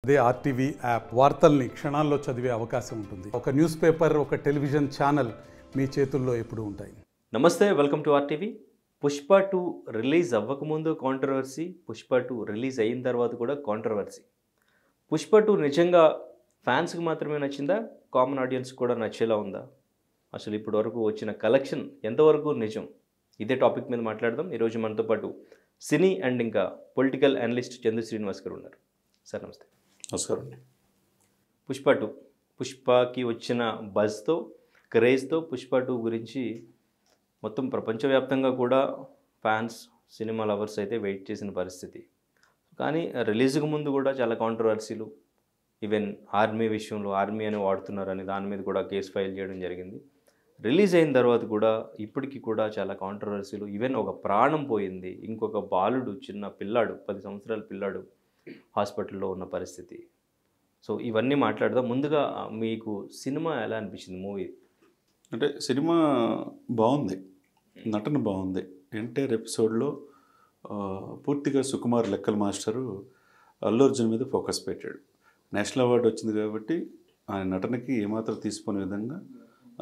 అదే RTV app వార్తల్ని క్షణాల్లో చదివే అవకాశం ఉంటుంది. ఒక న్యూస్ పేపర్, ఒక టెలివిజన్ ఛానల్ మీ చేతుల్లో ఎప్పుడూ ఉంటాయి. నమస్తే, welcome to RTV. Pushpa 2 release అవ్వకముందు కాంట్రవర్సీ, పుష్ప 2 రిలీజ్ అయిన తర్వాత కూడా కాంట్రవర్సీ. పుష్ప 2 నిజంగా ఫ్యాన్స్కి మాత్రమే నచ్చిందా, కామన్ ఆడియన్స్ కూడా నచ్చేలా ఉందా? అసలు ఇప్పటి వరకు వచ్చిన కలెక్షన్ ఎంతవరకు నిజం? ఇదే టాపిక్ మీద మాట్లాడదాం. ఈరోజు మనతో పాటు సినీ అండ్ ఇంకా పొలిటికల్ అనలిస్ట్ చందు శ్రీనివాస్ గారు ఉన్నారు. సార్ నమస్తే. నమస్కారం అండి. పుష్ప 2 పుష్పకి వచ్చిన బజ్తో, క్రేజ్తో పుష్ప 2 గురించి మొత్తం ప్రపంచవ్యాప్తంగా కూడా ఫ్యాన్స్, సినిమా లవర్స్ అయితే వెయిట్ చేసిన పరిస్థితి. కానీ రిలీజ్కి ముందు కూడా చాలా కాంట్రవర్సీలు, ఈవెన్ ఆర్మీ విషయంలో ఆర్మీ అని వాడుతున్నారని దాని మీద కూడా కేసు ఫైల్ చేయడం జరిగింది. రిలీజ్ అయిన తర్వాత కూడా ఇప్పటికీ కూడా చాలా కాంట్రవర్సీలు, ఈవెన్ ఒక ప్రాణం పోయింది, ఇంకొక బాలుడు, చిన్న పిల్లాడు, 10 సంవత్సరాల పిల్లాడు హాస్పిటల్లో ఉన్న పరిస్థితి. సో ఇవన్నీ మాట్లాడదాం. ముందుగా మీకు సినిమా ఎలా అనిపించింది, మూవీ? అంటే సినిమా బాగుంది, నటన బాగుంది. ఎన్టీఆర్ ఎపిసోడ్లో పూర్తిగా సుకుమార్ లెక్కల మాస్టరు అల్లు అర్జున్ మీద ఫోకస్ పెట్టాడు. నేషనల్ అవార్డు వచ్చింది కాబట్టి ఆయన నటనకి ఏమాత్రం తీసుకునే విధంగా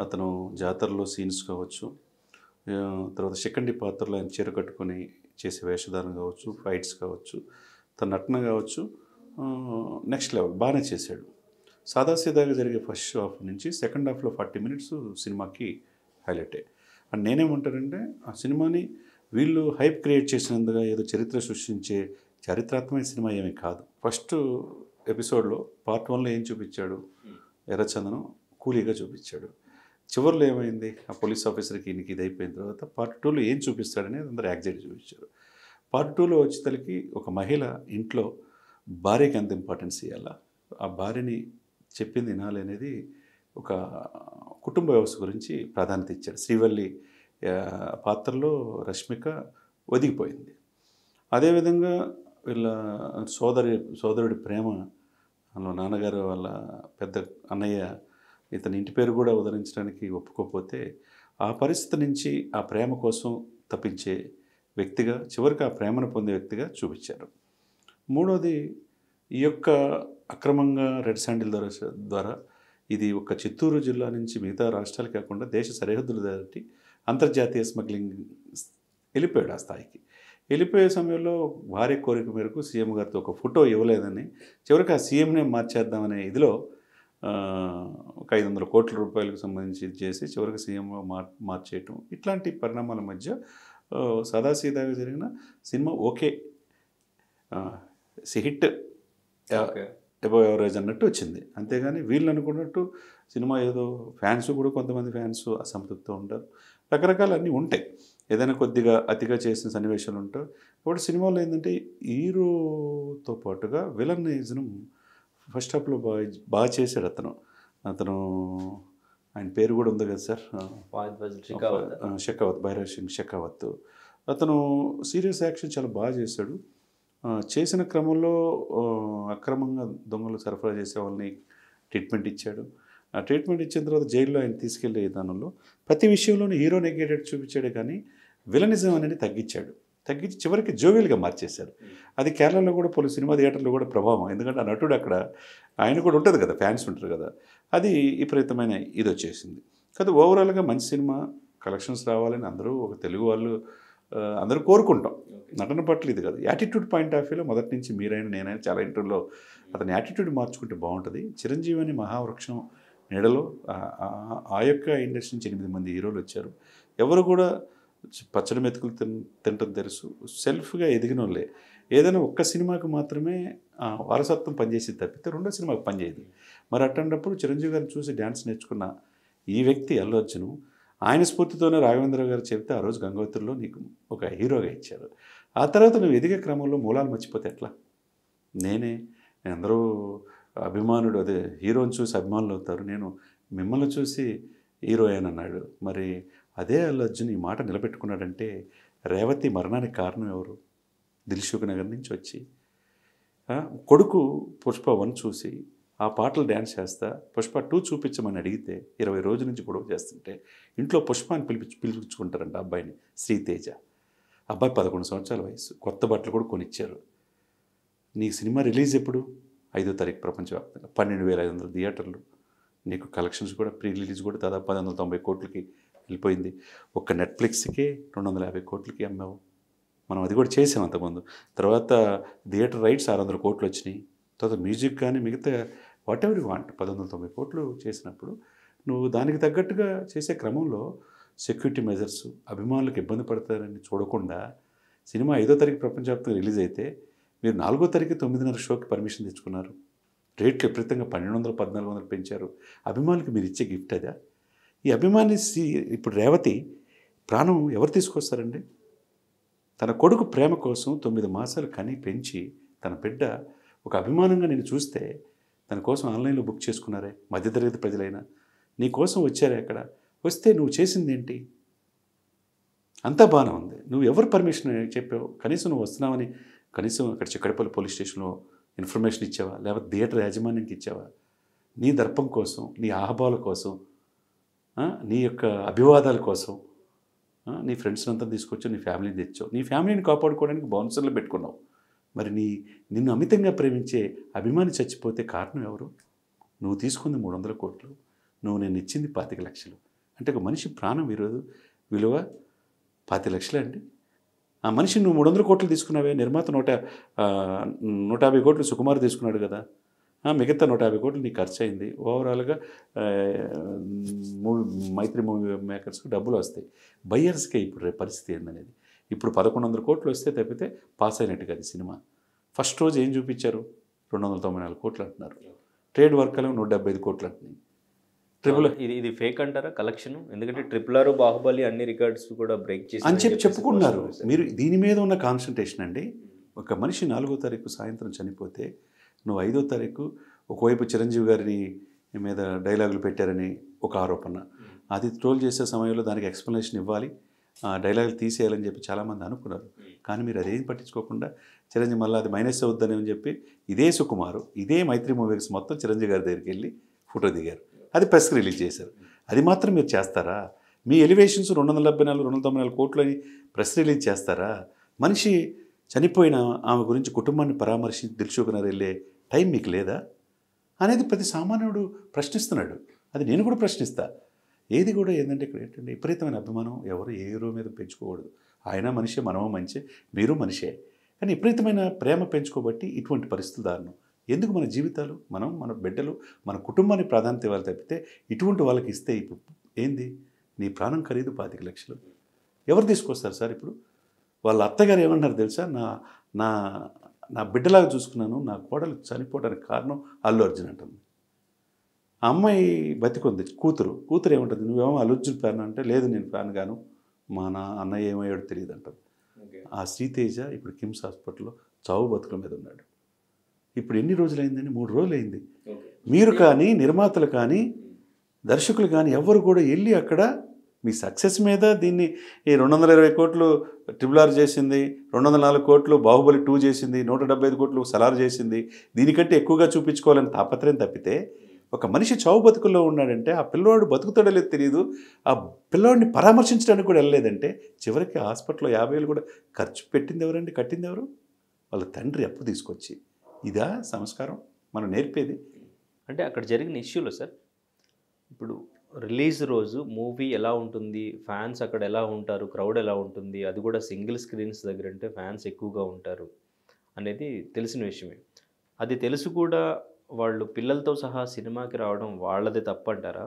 అతను జాతరలో సీన్స్ కావచ్చు, తర్వాత శిఖండి పాత్రలో ఆయన చీర కట్టుకొని చేసే వేషధారణ కావచ్చు, ఫైట్స్ కావచ్చు, తన నటన కావచ్చు, నెక్స్ట్ లెవెల్ బాగానే చేశాడు. సాదాసీదాగా జరిగే ఫస్ట్ హాఫ్ నుంచి సెకండ్ హాఫ్లో 40 మినిట్స్ సినిమాకి హైలైటే. అండ్ నేనేమంటానంటే ఆ సినిమాని వీళ్ళు హైప్ క్రియేట్ చేసినందుగా ఏదో చరిత్ర సృష్టించే చారిత్రాత్మక సినిమా ఏమీ కాదు. ఫస్ట్ ఎపిసోడ్లో పార్ట్ 1లో ఏం చూపించాడు, ఎర్రచందనం కూలీగా చూపించాడు. చివరిలో ఏమైంది, ఆ పోలీస్ ఆఫీసర్కి ఈయనకి ఇది అయిపోయిన తర్వాత పార్ట్ 2లో ఏం చూపిస్తాడని అందరూ యాక్సైట్ చూపించారు. పార్ట్ 2లో వచ్చేసరికి ఒక మహిళ ఇంట్లో భార్యకి ఎంత ఇంపార్టెన్స్ ఇవ్వాలా, ఆ భార్యని చెప్పింది వినాలి అనేది ఒక కుటుంబ వ్యవస్థ గురించి ప్రాధాన్యత ఇచ్చాడు. శ్రీవల్లి పాత్రలో రష్మిక ఒదిగిపోయింది. అదేవిధంగా వీళ్ళ సోదరుడి ప్రేమ, నాన్నగారు వాళ్ళ పెద్ద అన్నయ్య ఇతని ఇంటి పేరు కూడా ఉదరించడానికి ఒప్పుకోకపోతే ఆ పరిస్థితి నుంచి ఆ ప్రేమ కోసం తప్పించే వ్యక్తిగా, చివరికి ఆ ప్రేమను పొందే వ్యక్తిగా చూపించారు. మూడోది, ఈ యొక్క అక్రమంగా రెడ్ శాండిల్ ద్వారా ఇది ఒక చిత్తూరు జిల్లా నుంచి మిగతా రాష్ట్రాలు కాకుండా దేశ సరిహద్దులు దాటి అంతర్జాతీయ స్మగ్లింగ్ వెళ్ళిపోయాడు. ఆ స్థాయికి వెళ్ళిపోయే సమయంలో భార్య కోరిక మేరకు సీఎం గారితో ఒక ఫోటో ఇవ్వలేదని చివరికి ఆ సీఎంనే మార్చేద్దామనే ఇదిలో ఒక 500 కోట్ల రూపాయలకు సంబంధించి ఇది చేసి చివరికి సీఎంగా మార్చేయటం, ఇట్లాంటి పరిణామాల మధ్య సదాసీదాగా జరిగిన cinema okay, hit, above average అన్నట్టు వచ్చింది. అంతేగాని వీళ్ళు అనుకున్నట్టు సినిమా ఏదో ఫ్యాన్స్ కూడా కొంతమంది ఫ్యాన్స్ అసంతృప్తితో ఉంటారు, రకరకాలు అన్నీ ఉంటాయి. ఏదైనా కొద్దిగా అతిగా చేసిన సన్నివేశాలు ఉంటాయి. కాబట్టి సినిమాలో ఏంటంటే హీరోతో పాటుగా విలనిజం ఫస్ట్ హాఫ్లో బాగా చేశాడు. అతను ఆయన పేరు కూడా ఉంది కదా సార్, షెకావత్, భైరవ్ సింగ్ షెకావత్. అతను సీరియస్ యాక్షన్ చాలా బాగా చేశాడు. చేసిన క్రమంలో అక్రమంగా దొంగలు సరఫరా చేసే వాళ్ళని ట్రీట్మెంట్ ఇచ్చాడు. ఆ ట్రీట్మెంట్ ఇచ్చిన తర్వాత జైల్లో ఆయన తీసుకెళ్లే విధానంలో ప్రతి విషయంలోనూ హీరో నెగేటెడ్ చూపించాడే కానీ విలనిజం అనేది తగ్గించి చివరికి జోవియల్గా మార్చేశారు. అది కేరళలో కూడా పలు సినిమా థియేటర్లో కూడా ప్రభావం. ఎందుకంటే ఆ నటుడు అక్కడ ఆయన కూడా ఉంటుంది కదా, ఫ్యాన్స్ ఉంటారు కదా, అది విపరీతమైన ఇది వచ్చేసింది. కాదు, ఓవరాల్గా మంచి సినిమా, కలెక్షన్స్ రావాలని అందరూ ఒక తెలుగు వాళ్ళు అందరూ కోరుకుంటాం. నటన పట్ల ఇది కాదు, యాటిట్యూడ్ పాయింట్ ఆఫ్ వ్యూలో మొదటి నుంచి మీరైనా నేనైనా చాలా ఇంటర్వ్యూలో అతని యాటిట్యూడ్ మార్చుకుంటే బాగుంటుంది. చిరంజీవి అని మహావృక్షం నీడలో ఆ యొక్క ఇండస్ట్రీ నుంచి 8 మంది హీరోలు వచ్చారు. ఎవరు కూడా పచ్చడి మెతుకులు తినటం తెలుసు, సెల్ఫ్గా ఎదిగిన వాళ్ళే. ఏదైనా ఒక్క సినిమాకి మాత్రమే వారసత్వం పనిచేసేది తప్పితే రెండో సినిమాకి పనిచేయదు. మరి అట్లాంటప్పుడు చిరంజీవి గారిని చూసి డ్యాన్స్ నేర్చుకున్న ఈ వ్యక్తి అల్లు అర్జున్, ఆయన స్ఫూర్తితోనే రాఘవేంద్ర గారు చెప్తే ఆ రోజు గంగోత్రిలో నీకు ఒక హీరోగా ఇచ్చారు. ఆ తర్వాత నువ్వు ఎదిగే క్రమంలో మూలాలు మర్చిపోతే ఎట్లా? అందరూ అభిమానుడు, అదే హీరోని చూసి అభిమానులు అవుతారు, నేను మిమ్మల్ని చూసి హీరో అన్నాడు. మరి అదే అల్లు అర్జున్ ఈ మాట నిలబెట్టుకున్నాడంటే రేవతి మరణానికి కారణం ఎవరు? దిల్సుఖ్ నగర్ నుంచి వచ్చి కొడుకు పుష్ప 1 చూసి ఆ పాటలు డ్యాన్స్ చేస్తా పుష్ప 2 చూపించమని అడిగితే 20 రోజుల నుంచి గొడవ చేస్తుంటే ఇంట్లో పుష్ప అని పిలిపించుకుంటారంట అబ్బాయిని, శ్రీతేజ. అబ్బాయి 11 సంవత్సరాల వయసు, కొత్త బట్టలు కూడా కొనిచ్చారు. నీ సినిమా రిలీజ్ ఎప్పుడు? 5వ తారీఖు ప్రపంచవ్యాప్తంగా 12,500 థియేటర్లు, నీకు కలెక్షన్స్ కూడా ప్రీ రిలీజ్ కూడా దాదాపు 190 కోట్లకి వెళ్ళిపోయింది. ఒక్క నెట్ఫ్లిక్స్కే 250 కోట్లకి అమ్మావు. మనం అది కూడా చేసాం అంతకుముందు. తర్వాత థియేటర్ రైట్స్ 600 కోట్లు వచ్చినాయి. తర్వాత మ్యూజిక్ కానీ మిగతా వాట్ ఎవర్ యూ వాంట్ 190 కోట్లు చేసినప్పుడు నువ్వు దానికి తగ్గట్టుగా చేసే క్రమంలో సెక్యూరిటీ మెజర్స్, అభిమానులకు ఇబ్బంది పడతారని చూడకుండా సినిమా 5వ తారీఖు ప్రపంచవ్యాప్తంగా రిలీజ్ అయితే మీరు 4వ తారీఖు 9:30 షోకి పర్మిషన్ తెచ్చుకున్నారు. రేట్లు విపరీతంగా 1,200, 1,400 పెంచారు. అభిమానులకు మీరు ఇచ్చే గిఫ్ట్ అదా? ఈ అభిమాని ఇప్పుడు రేవతి ప్రాణం ఎవరు తీసుకొస్తారండి? తన కొడుకు ప్రేమ కోసం 9 మాసాలు కని పెంచి తన బిడ్డ ఒక అభిమానంగా నేను చూస్తే తన కోసం ఆన్లైన్లో బుక్ చేసుకున్నారే, మధ్యతరగతి ప్రజలైనా నీ కోసం వచ్చారే. అక్కడ వస్తే నువ్వు చేసింది ఏంటి? అంతా బాగానే ఉంది. నువ్వు ఎవరు పర్మిషన్ చెప్పావు? కనీసం నువ్వు వస్తున్నావని కనీసం అక్కడ చిక్కడపల్లి పోలీస్ స్టేషన్లో ఇన్ఫర్మేషన్ ఇచ్చావా? లేకపోతే థియేటర్ యాజమాన్యానికి ఇచ్చావా? నీ దర్పం కోసం, నీ ఆహ్వాల కోసం, నీ యొక్క అభివాదాల కోసం నీ ఫ్రెండ్స్ని అంతా తీసుకొచ్చావు, నీ ఫ్యామిలీని తెచ్చావు. నీ ఫ్యామిలీని కాపాడుకోవడానికి బౌన్సర్లు పెట్టుకున్నావు. మరి నిన్ను అమితంగా ప్రేమించే అభిమాని చచ్చిపోతే కారణం ఎవరు? నువ్వు తీసుకుంది 300 కోట్లు, నువ్వు నేను ఇచ్చింది 25 లక్షలు. అంటే ఒక మనిషి ప్రాణం ఈరోజు విలువ 25 లక్షలే అండి. ఆ మనిషి నువ్వు 300 కోట్లు తీసుకున్నావే, నిర్మాత 150 కోట్లు సుకుమార్ తీసుకున్నాడు కదా, మిగతా 150 కోట్లు నీకు ఖర్చు అయింది. ఓవరాల్గా మైత్రి మూవీ మేకర్స్కి డబ్బులు వస్తాయి. బయ్యర్స్కే ఇప్పుడు పరిస్థితి ఏందనేది. ఇప్పుడు 1,100 కోట్లు వస్తే తప్పితే పాస్ అయినట్టు కాదు సినిమా. ఫస్ట్ రోజు ఏం చూపించారు? 294 కోట్లు అంటున్నారు. ట్రేడ్ వర్క్లో 175 కోట్లు అంటున్నాయి. ఇది ఫేక్ అంటారా కలెక్షన్? ఎందుకంటే RRR, బాహుబలి అన్ని రికార్డ్స్ కూడా బ్రేక్ చేసి అని చెప్పుకున్నారు. మీరు దీని మీద ఉన్న కాన్సన్ట్రేషన్ అండి. ఒక మనిషి 4వ తారీఖు సాయంత్రం చనిపోతే నువ్వు 5వ తారీఖు ఒకవైపు చిరంజీవి గారిని మీద డైలాగులు పెట్టారని ఒక ఆరోపణ, అది ట్రోల్ చేసే సమయంలో దానికి ఎక్స్ప్లెనేషన్ ఇవ్వాలి, డైలాగులు తీసేయాలని చెప్పి చాలామంది అనుకున్నారు. కానీ మీరు అదేం పట్టించుకోకుండా చిరంజీవి మళ్ళీ అది మైనస్ అవుద్దని అని చెప్పి ఇదే సుకుమారు, ఇదే మైత్రి మూవీస్ మొత్తం చిరంజీవి గారి దగ్గరికి వెళ్ళి ఫోటో దిగారు. అది ప్రెస్ రిలీజ్ చేశారు. అది మాత్రం మీరు చేస్తారా? మీ ఎలివేషన్స్ 274, 294 కోట్లు అని ప్రెస్ రిలీజ్ చేస్తారా? మనిషి చనిపోయిన ఆమె గురించి కుటుంబాన్ని పరామర్శించి దిల్సుఖ్నగర్ వెళ్ళే టైం మీకు లేదా అనేది ప్రతి సామాన్యుడు ప్రశ్నిస్తున్నాడు. అది నేను కూడా ప్రశ్నిస్తా. ఏది కూడా ఏంటంటే ఇక్కడ ఏంటంటే విపరీతమైన అభిమానం ఎవరు ఏ హీరో మీద పెంచుకోకూడదు. ఆయన మనిషే, మనము మనిషే, మీరు మనిషే. కానీ విపరీతమైన ప్రేమ పెంచుకోబట్టి ఇటువంటి పరిస్థితులు దారుణం. ఎందుకు మన జీవితాలు, మనం మన బిడ్డలు, మన కుటుంబాన్ని ప్రాధాన్యత ఇవ్వాలి తప్పితే ఇటువంటి వాళ్ళకి ఇస్తే ఇప్పుడు ఏంది? నీ ప్రాణం ఖరీదు 25 లక్షలు ఎవరు తీసుకొస్తారు సార్? ఇప్పుడు వాళ్ళ అత్తగారు ఏమన్నారు తెలుసా? నా నా బిడ్డలాగా చూసుకున్నాను, నా కోడలు చనిపోవడానికి కారణం అల్లు అర్జున్ అంటుంది. ఆ అమ్మాయి బతికుంది, కూతురు ఏమంటుంది? నువ్వేమో అల్లు అర్జున్ ఫ్యాన్ అంటే, లేదు నేను ఫ్యాన్ గాను, మా అన్నయ్య ఏమయ్యాడో తెలియదు అంటుంది. ఆ శ్రీతేజ ఇప్పుడు కిమ్స్ హాస్పిటల్లో చావు బతుకుల మీద ఉన్నాడు. ఇప్పుడు ఎన్ని రోజులైందని? 3 రోజులు అయింది. మీరు కానీ, నిర్మాతలు కానీ, దర్శకులు కానీ ఎవరు కూడా వెళ్ళి అక్కడ మీ సక్సెస్ మీద దీన్ని ఈ 220 కోట్లు RRR చేసింది, 204 కోట్లు బాహుబలి 2 చేసింది, 175 కోట్లు సలార్ చేసింది, దీనికంటే ఎక్కువగా చూపించుకోవాలని తాపత్రయం తప్పితే ఒక మనిషి చావు బతుకుల్లో ఉన్నాడంటే ఆ పిల్లవాడు బతుకుతాడో లేదు తెలియదు, ఆ పిల్లవాడిని పరామర్శించడానికి కూడా వెళ్ళలేదంటే చివరికి హాస్పిటల్లో 50,000 కూడా ఖర్చు పెట్టింది ఎవరండి? కట్టింది ఎవరు? వాళ్ళ తండ్రి అప్పు తీసుకొచ్చి. ఇదా సంస్కారం మనం నేర్పేది? అంటే అక్కడ జరిగిన ఇష్యూలో సార్, ఇప్పుడు రిలీజ్ రోజు మూవీ ఎలా ఉంటుంది, ఫ్యాన్స్ అక్కడ ఎలా ఉంటారు, క్రౌడ్ ఎలా ఉంటుంది, అది కూడా సింగిల్ స్క్రీన్స్ దగ్గర అంటే ఫ్యాన్స్ ఎక్కువగా ఉంటారు అనేది తెలిసిన విషయమే. అది తెలుసు కూడా వాళ్ళు పిల్లలతో సహా సినిమాకి రావడం వాళ్ళదే తప్పంటారా?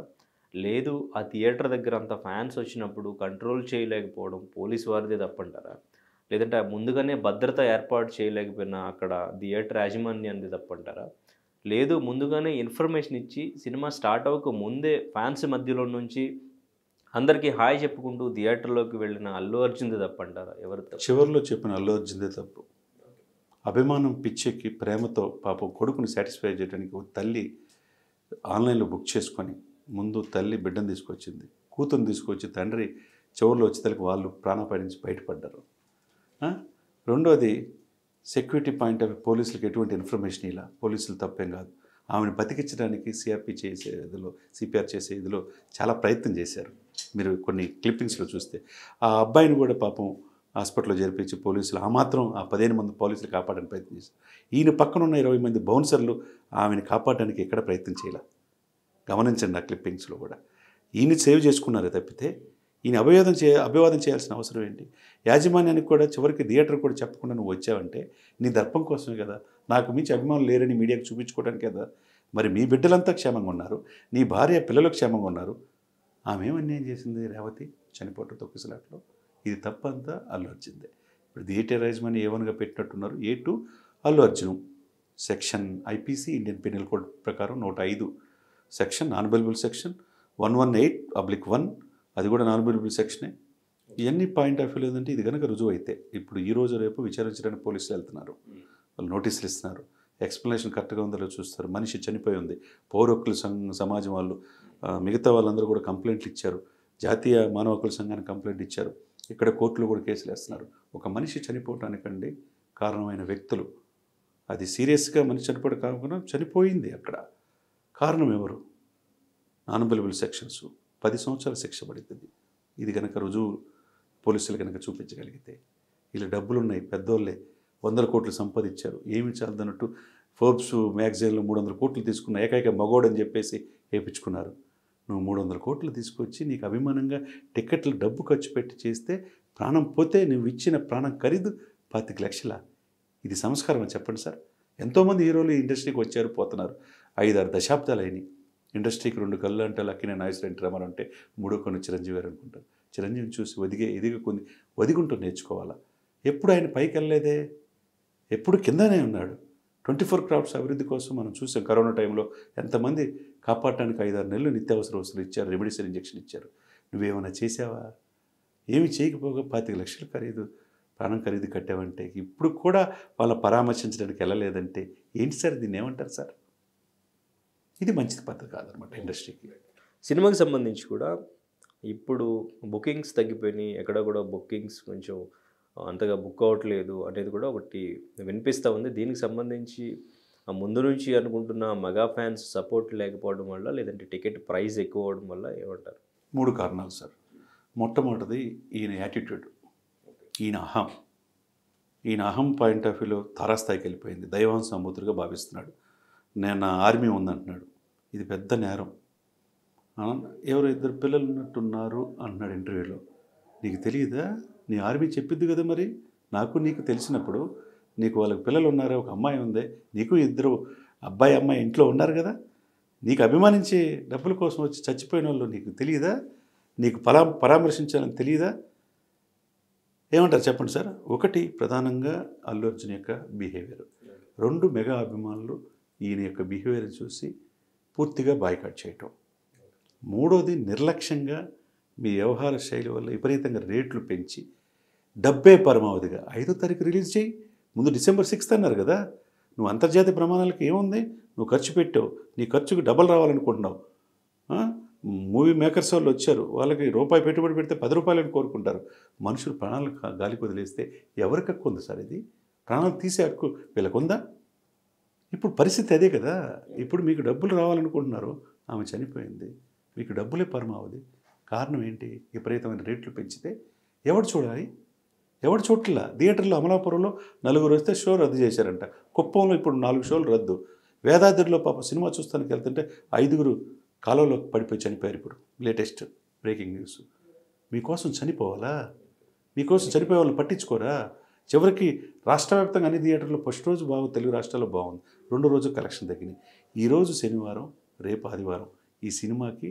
లేదు ఆ థియేటర్ దగ్గర అంత ఫ్యాన్స్ వచ్చినప్పుడు కంట్రోల్ చేయలేకపోవడం పోలీసు వారిదే తప్పంటారా? లేదంటే ముందుగానే భద్రత ఏర్పాటు చేయలేకపోయినా అక్కడ థియేటర్ యాజమాన్యాన్ని తప్పంటారా? లేదు ముందుగానే ఇన్ఫర్మేషన్ ఇచ్చి సినిమా స్టార్ట్ అవ్వక ముందే ఫ్యాన్స్ మధ్యలో నుంచి అందరికీ హాయ్ చెప్పుకుంటూ థియేటర్లోకి వెళ్ళిన అల్లు అర్జున్ది తప్పంటారా? ఎవరు తప్పు? చివరిలో చెప్పిన అల్లు అర్జున్దే తప్పు. అభిమానం పిచ్చెక్కి ప్రేమతో పాపం కొడుకుని సాటిస్ఫై చేయడానికి ఒక తల్లి ఆన్లైన్లో బుక్ చేసుకొని ముందు తల్లి బిడ్డను తీసుకొచ్చింది, కూతురుని తీసుకొచ్చి తండ్రి చివరిలో వచ్చేసరికి వాళ్ళు ప్రాణాపాయ నుంచి బయటపడ్డారు. రెండోది సెక్యూరిటీ పాయింట్ ఆఫ్ పోలీసులకు ఎటువంటి ఇన్ఫర్మేషన్ ఇలా పోలీసులు తప్పేం కాదు. ఆమెను బతికించడానికి సిపిఆర్ చేసే ఇదిలో చాలా ప్రయత్నం చేశారు. మీరు కొన్ని క్లిప్పింగ్స్లో చూస్తే ఆ అబ్బాయిని కూడా పాపం హాస్పిటల్లో చేర్పించి పోలీసులు ఆ మాత్రం ఆ 15 మంది పోలీసులు కాపాడడానికి ప్రయత్నం చేశారు. ఈయన పక్కన ఉన్న 20 మంది బౌన్సర్లు ఆమెను కాపాడడానికి ఎక్కడ ప్రయత్నం చేయాల. గమనించండి ఆ క్లిప్పింగ్స్లో కూడా. ఈయన సేవ్ చేసుకున్నారే తప్పితే ఈయన అభివాదం చేయాల్సిన అవసరం ఏంటి? యాజమాన్యానికి కూడా చివరికి థియేటర్ కూడా చెప్పకుండా నువ్వు వచ్చావంటే నీ దర్పం కోసమే కదా, నాకు మించి అభిమానులు లేరని మీడియాకు చూపించుకోవడానికి కదా. మరి మీ బిడ్డలంతా క్షేమంగా ఉన్నారు, నీ భార్య పిల్లలు క్షేమంగా ఉన్నారు. ఆమె ఏమన్యాయం చేసింది? రేవతి చనిపోవటం తొక్కిసలాట్లో. ఇది తప్పంతా అల్లు అర్జున్దే. ఇప్పుడు థియేటర్ యాజమాన్యం A1గా పెట్టినట్టున్నారు. A2 Allu Arjun. Section IPC Indian penal code ప్రకారం 105 సెక్షన్ నాన్ బెయిలబుల్ సెక్షన్ 118/1 అది కూడా నాన్ బెయిలబుల్ సెక్షనే. ఇవన్నీ పాయింట్ ఆఫ్ వ్యూ లేదంటే ఇది కనుక రుజువు అయితే ఇప్పుడు ఈ రోజు రేపు విచారించడానికి పోలీసులు వెళ్తున్నారు, వాళ్ళు నోటీసులు ఇస్తున్నారు, ఎక్స్ప్లెనేషన్ కరెక్ట్గా ఉందో చూస్తారు. మనిషి చనిపోయి ఉంది, పౌర హక్కుల సమాజం వాళ్ళు మిగతా వాళ్ళందరూ కూడా కంప్లైంట్లు ఇచ్చారు, జాతీయ మానవ హక్కుల సంఘానికి కంప్లైంట్ ఇచ్చారు, ఇక్కడ కోర్టులో కూడా కేసులు వేస్తున్నారు. ఒక మనిషి చనిపోవటానికండి కారణమైన వ్యక్తులు, అది సీరియస్గా మనిషి చనిపోవడం కాకుండా చనిపోయింది అక్కడ కారణం ఎవరు? నాన్ బెయిలబుల్ సెక్షన్స్ 10 సంవత్సరాల శిక్ష పడుతుంది. ఇది కనుక రుజువు పోలీసులు కనుక చూపించగలిగితే. వీళ్ళ డబ్బులు ఉన్నాయి, పెద్దోళ్ళే 100 కోట్లు సంపాదించారు, ఏమి చాలదన్నట్టు ఫోర్బ్స్ మ్యాగజైన్లో 300 కోట్లు తీసుకున్న ఏకైక మగోడని చెప్పేసి వేయించుకున్నారు. నువ్వు 300 కోట్లు తీసుకొచ్చి నీకు అభిమానంగా టికెట్లు డబ్బు ఖర్చు పెట్టి చేస్తే ప్రాణం పోతే నువ్వు ఇచ్చిన ప్రాణం ఖరీదు 25 లక్షల. ఇది సంస్కారం అని చెప్పండి సార్. ఎంతోమంది హీరోలు ఈ ఇండస్ట్రీకి వచ్చారు, పోతున్నారు. 5-6 దశాబ్దాలు అయినాయి. ఇండస్ట్రీకి 2 కళ్ళు అంటే లక్కిన నాగేశ్వర ఎన్టీ రామారావు అంటే 3వ కన్ను చిరంజీవి గారు అనుకుంటారు. చిరంజీవిని చూసి ఒదిగుంటూ నేర్చుకోవాలా. ఎప్పుడు ఆయన పైకి వెళ్ళలేదే, ఎప్పుడు కిందనే ఉన్నాడు. 24 క్రాఫ్ట్స్ అభివృద్ధి కోసం మనం చూసాం. కరోనా టైంలో ఎంతమంది కాపాడటానికి 5-6 నెలలు నిత్యావసర వస్తువులు ఇచ్చారు, రెమెడీసిన్ ఇంజెక్షన్ ఇచ్చారు. నువ్వేమైనా చేసావా? ఏమి చేయకపోగా 25 లక్షలు ఖరీదు ప్రాణం ఖరీదు కట్టావంటే ఇప్పుడు కూడా వాళ్ళ పరామర్శించడానికి వెళ్ళలేదంటే ఏంటి సార్? దీన్ని ఏమంటారు సార్? ఇది మంచిది పద్ధతి కాదనమాట ఇండస్ట్రీకి. సినిమాకి సంబంధించి కూడా ఇప్పుడు బుకింగ్స్ తగ్గిపోయినాయి, ఎక్కడ కూడా బుకింగ్స్ కొంచెం అంతగా బుక్ అవ్వట్లేదు అనేది కూడా ఒకటి వినిపిస్తూ ఉంది. దీనికి సంబంధించి ముందు నుంచి అనుకుంటున్న మెగా ఫ్యాన్స్ సపోర్ట్ లేకపోవడం వల్ల, లేదంటే టికెట్ ప్రైస్ ఎక్కువ అవ్వడం వల్ల ఏమంటారు? 3 కారణాలు సార్. మొట్టమొదటిది ఈయన యాటిట్యూడ్, ఈయన అహం పాయింట్ ఆఫ్ వ్యూలో తారాస్థాయికి వెళ్ళిపోయింది. దైవాంశ సంబూతులుగా భావిస్తున్నాడు. నేను నా ఆర్మీ ఉందంటున్నాడు. ఇది పెద్ద నేరం. ఎవరో 2 పిల్లలు ఉన్నట్టున్నారు అంటున్నాడు ఇంటర్వ్యూలో. నీకు తెలియదా? నీ ఆర్మీ చెప్పిద్ది కదా. మరి నాకు నీకు తెలిసినప్పుడు నీకు వాళ్ళకి పిల్లలు ఉన్నారే, ఒక అమ్మాయి ఉందే, నీకు 2 అబ్బాయి అమ్మాయి ఇంట్లో ఉన్నారు కదా. నీకు అభిమానించే డబ్బుల కోసం వచ్చి చచ్చిపోయిన వాళ్ళు నీకు తెలియదా? నీకు పరామర్శించాలని తెలియదా? ఏమంటారు చెప్పండి సార్. ఒకటి ప్రధానంగా అల్లు అర్జున్ యొక్క బిహేవియర్. 2 మెగా అభిమానులు ఈయన యొక్క బిహేవియర్ చూసి పూర్తిగా బాయ్కాట్ చేయటం. 3వది నిర్లక్ష్యంగా మీ వ్యవహార శైలి వల్ల విపరీతంగా రేట్లు పెంచి డబ్బే పరమావధిగా 5వ తారీఖు రిలీజ్ చేయి, ముందు December 6th అన్నారు కదా. నువ్వు అంతర్జాతీయ ప్రమాణాలకు ఏముంది, నువ్వు ఖర్చు పెట్టావు, నీ ఖర్చుకు డబల్ రావాలనుకుంటున్నావు. మూవీ మేకర్స్ వాళ్ళు వచ్చారు, వాళ్ళకి రూపాయి పెట్టుబడి పెడితే 10 రూపాయలని కోరుకుంటారు. మనుషులు ప్రాణాలు గాలికి వదిలేస్తే ఎవరికి హక్కు ఉంది సార్? ఇది ప్రాణాలు తీసే హక్కు వీళ్ళకు ఉందా? ఇప్పుడు పరిస్థితి అదే కదా. ఇప్పుడు మీకు డబ్బులు రావాలనుకుంటున్నారు, ఆమె చనిపోయింది, మీకు డబ్బులే పరమావధి. కారణం ఏంటి? విపరీతమైన రేట్లు పెంచితే ఎవడు చూడాలి? ఎవడు చూడట్లా. థియేటర్లో అమలాపురంలో 4 వస్తే షో రద్దు చేశారంట. కుప్పంలో ఇప్పుడు 4 షోలు రద్దు. వేదాద్రిలో పాప సినిమా చూస్తానికి వెళ్తుంటే 5 కాలంలో పడిపోయి చనిపోయారు. ఇప్పుడు లేటెస్ట్ బ్రేకింగ్ న్యూస్. మీకోసం చనిపోవాలా? మీకోసం చనిపోయే వాళ్ళని పట్టించుకోరా? చివరికి రాష్ట్ర వ్యాప్తంగా అన్ని థియేటర్లో ఫస్ట్ రోజు బాగుంది, తెలుగు రాష్ట్రాల్లో బాగుంది, 2వ రోజు కలెక్షన్ తగ్గినాయి. ఈరోజు శనివారం, రేపు ఆదివారం ఈ సినిమాకి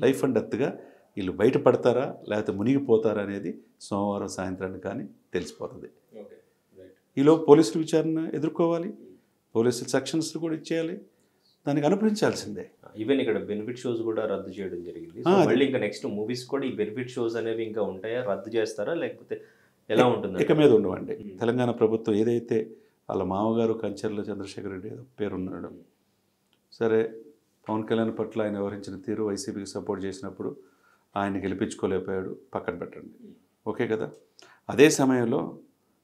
లైఫ్ అండ్ డెత్గా వీళ్ళు బయటపడతారా లేకపోతే మునిగిపోతారా అనేది సోమవారం సాయంత్రానికి కానీ తెలిసిపోతుంది. ఈలో పోలీసులు విచారణ ఎదుర్కోవాలి, పోలీసులు సెక్షన్స్ కూడా ఇచ్చేయాలి, దానికి అనుభవించాల్సిందే. ఈవెన్ ఇక్కడ బెనిఫిట్ షోస్ కూడా రద్దు చేయడం జరిగింది. మళ్ళీ ఇంకా నెక్స్ట్ మూవీస్ కూడా ఈ బెనిఫిట్ షోస్ అనేవి ఇంకా ఉంటాయా? రద్దు చేస్తారా లేకపోతే ఎలా ఉంటుంది? ఇక మీద ఉండవండి. తెలంగాణ ప్రభుత్వం ఏదైతే వాళ్ళ మామగారు కంచర్ల చంద్రశేఖర్ రెడ్డి పేరున్నాడు, సరే పవన్ కళ్యాణ్ పట్ల ఆయన వ్యవహరించిన తీరు వైసీపీకి సపోర్ట్ చేసినప్పుడు ఆయన గెలిపించుకోలేకపోయాడు, పక్కన పెట్టండి, ఓకే కదా. అదే సమయంలో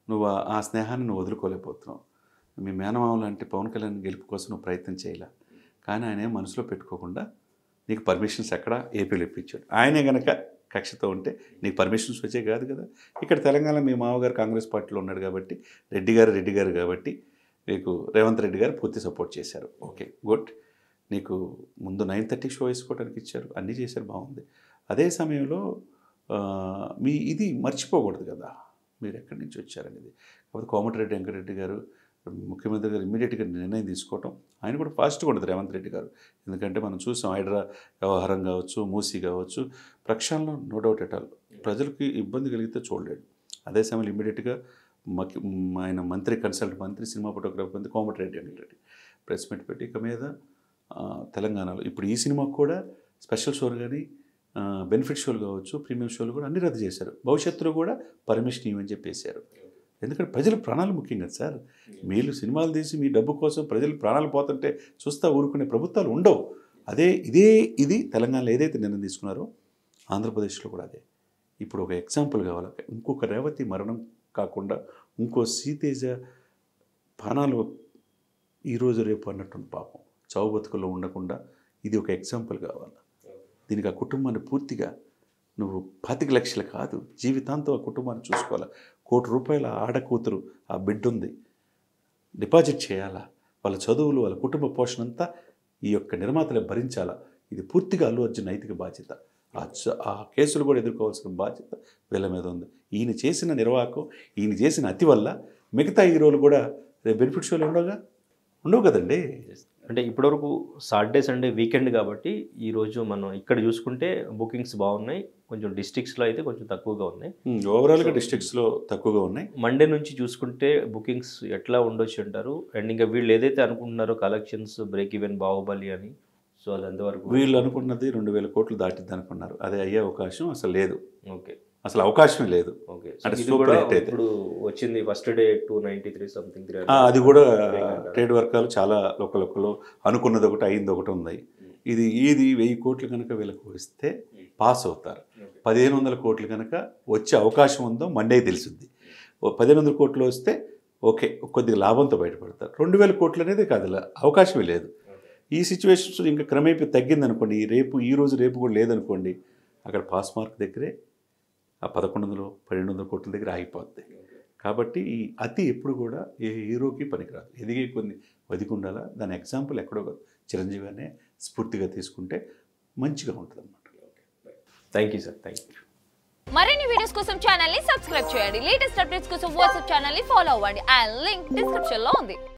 నువ్వు ఆ స్నేహాన్ని నువ్వు వదులుకోలేకపోతున్నావు. మీ మేనమామ లాంటి పవన్ కళ్యాణ్ గెలుపు కోసం నువ్వు ప్రయత్నం చేయాల, కానీ ఆయన మనసులో పెట్టుకోకుండా నీకు పర్మిషన్స్ ఎక్కడ ఏపీలో ఇప్పించాడు. ఆయనే కనుక కక్షతో ఉంటే నీకు పర్మిషన్స్ వచ్చే కాదు కదా. ఇక్కడ తెలంగాణ మీ మామగారు కాంగ్రెస్ పార్టీలో ఉన్నాడు కాబట్టి రెడ్డి గారు కాబట్టి మీకు రేవంత్ రెడ్డి గారు పూర్తి సపోర్ట్ చేశారు. Okay good. నీకు ముందు 9:30 షో వేసుకోవడానికి ఇచ్చారు, అన్నీ చేశారు, బాగుంది. అదే సమయంలో మీ ఇది మర్చిపోకూడదు కదా మీరు ఎక్కడి నుంచి వచ్చారనేది. కాబట్టి కోమటిరెడ్డి వెంకటరెడ్డి గారు ముఖ్యమంత్రి గారు ఇమ్మీడియట్గా నిర్ణయం తీసుకోవటం, ఆయన కూడా ఫాస్ట్గా ఉండదు రేవంత్ రెడ్డి గారు. ఎందుకంటే మనం చూసాం హైడ్రా వ్యవహారం కావచ్చు, మూసీ కావచ్చు, ప్రక్షాళన నో డౌట్ ఎట్ ఆల్. ప్రజలకి ఇబ్బంది కలిగితే చూడలేడు. అదే సమయంలో ఇమ్మీడియట్గా ఆయన మంత్రి కన్సల్ట్ మంత్రి సినిమా ఫోటోగ్రాఫర్ మంత్రి కోమటిరెడ్డి వెంకటరెడ్డి ప్రెస్ మీట్ పెట్టి ఇక మీద తెలంగాణలో ఇప్పుడు ఈ సినిమాకు కూడా స్పెషల్ షోలు కానీ బెనిఫిట్ షోలు కావచ్చు, ప్రీమియం షోలు కూడా అన్ని రద్దు చేశారు. భవిష్యత్తులో కూడా పర్మిషన్ ఇవ్వని చెప్పేశారు. ఎందుకంటే ప్రజల ప్రాణాలు ముఖ్యం కదా సార్. మీరు సినిమాలు తీసి మీ డబ్బు కోసం ప్రజలు ప్రాణాలు పోతుంటే చూస్తా ఊరుకునే ప్రభుత్వాలు ఉండవు. ఇది తెలంగాణలో ఏదైతే నిర్ణయం తీసుకున్నారో ఆంధ్రప్రదేశ్లో కూడా అదే. ఇప్పుడు ఒక ఎగ్జాంపుల్ కావాలి. ఇంకొక రేవతి మరణం కాకుండా ఇంకో సీతేజ ప్రాణాలు ఈరోజు రేపు అన్నట్టుంది పాపం, చావు బతుకుల్లో ఉండకుండా ఇది ఒక ఎగ్జాంపుల్ కావాలి. దీనికి ఆ కుటుంబాన్ని పూర్తిగా నువ్వు 25 లక్షలు కాదు, జీవితాంతం ఆ కుటుంబాన్ని చూసుకోవాలా. ₹1 కోటి ఆడకూతురు ఆ బిడ్డ ఉంది, డిపాజిట్ చేయాలా. వాళ్ళ చదువులు వాళ్ళ కుటుంబ పోషణ అంతా ఈ యొక్క నిర్మాతలే భరించాలా. ఇది పూర్తిగా అల్లు అర్జున్ నైతిక బాధ్యత. ఆ కేసులు కూడా ఎదుర్కోవాల్సిన బాధ్యత వీళ్ళ మీద ఉంది. ఈయన చేసిన నిర్వాహకం, ఈయన చేసిన అతి వల్ల మిగతా హీరోలు కూడా రేపు బెనిఫిట్ షోలు ఉండవు కదండి. అంటే ఇప్పటివరకు సాటర్డే సండే వీకెండ్ కాబట్టి ఈరోజు మనం ఇక్కడ చూసుకుంటే బుకింగ్స్ బాగున్నాయి, కొంచెం డిస్ట్రిక్ట్స్లో అయితే కొంచెం తక్కువగా ఉన్నాయి. ఓవరాల్గా డిస్ట్రిక్ట్స్లో తక్కువగా ఉన్నాయి. మండే నుంచి చూసుకుంటే బుకింగ్స్ ఎట్లా ఉండొచ్చు అంటారు? అండ్ ఇంకా వీళ్ళు ఏదైతే అనుకుంటున్నారో కలెక్షన్స్ బ్రేక్ ఈవెన్ బాహుబలి అని, సో అది అంతవరకు వీళ్ళు అనుకున్నది 2000 కోట్లు దాటిద్ది అనుకున్నారు. అదే అయ్యే అవకాశం అసలు లేదు. ఓకే, అసలు అవకాశమే లేదు. ఓకే. అంటే ఇది కూడా ఇప్పుడు వచ్చింది ఫస్ట్ డే 293 సంథింగ్. అది కూడా ట్రేడ్ వర్గాలు చాలా లోకల్లో అనుకున్నది ఒకటి అయింది ఒకటి ఉంది. ఇది 1000 కోట్లు కనుక వీళ్ళకు ఇస్తే పాస్ అవుతారు. 1500 కోట్లు కనుక వచ్చే అవకాశం ఉందో మండే తెలిసింది. 1500 కోట్లు వస్తే ఓకే కొద్దిగా లాభంతో బయటపడతారు. 2000 కోట్లు అనేది కాదు, అవకాశమే లేదు. ఈ సిచ్యువేషన్స్ ఇంకా క్రమేపీ తగ్గిందనుకోండి, ఈ రోజు రేపు కూడా లేదనుకోండి, అక్కడ పాస్ మార్క్ దగ్గరే ఆ 1100-1200 కోట్ల దగ్గర ఆగిపోద్ది. కాబట్టి ఈ అతి ఎప్పుడు కూడా ఏ హీరోకి పనికిరాదు. ఎదిగే కొన్ని వదికి ఉండాలా. దాని ఎగ్జాంపుల్ ఎక్కడో కాదు, చిరంజీవి అనే స్ఫూర్తిగా తీసుకుంటే మంచిగా ఉంటుంది అన్నమాట. Thank you sir, thank you. మరిన్ని వీడియోస్ కోసం ఛానల్ ని సబ్స్క్రైబ్ చేయండి. లేటెస్ట్ అప్డేట్స్ కోసం వాట్సాప్ ఛానల్ ని ఫాలో అవ్వండి. అండ్ లింక్ డిస్క్రిప్షన్ లో ఉంది.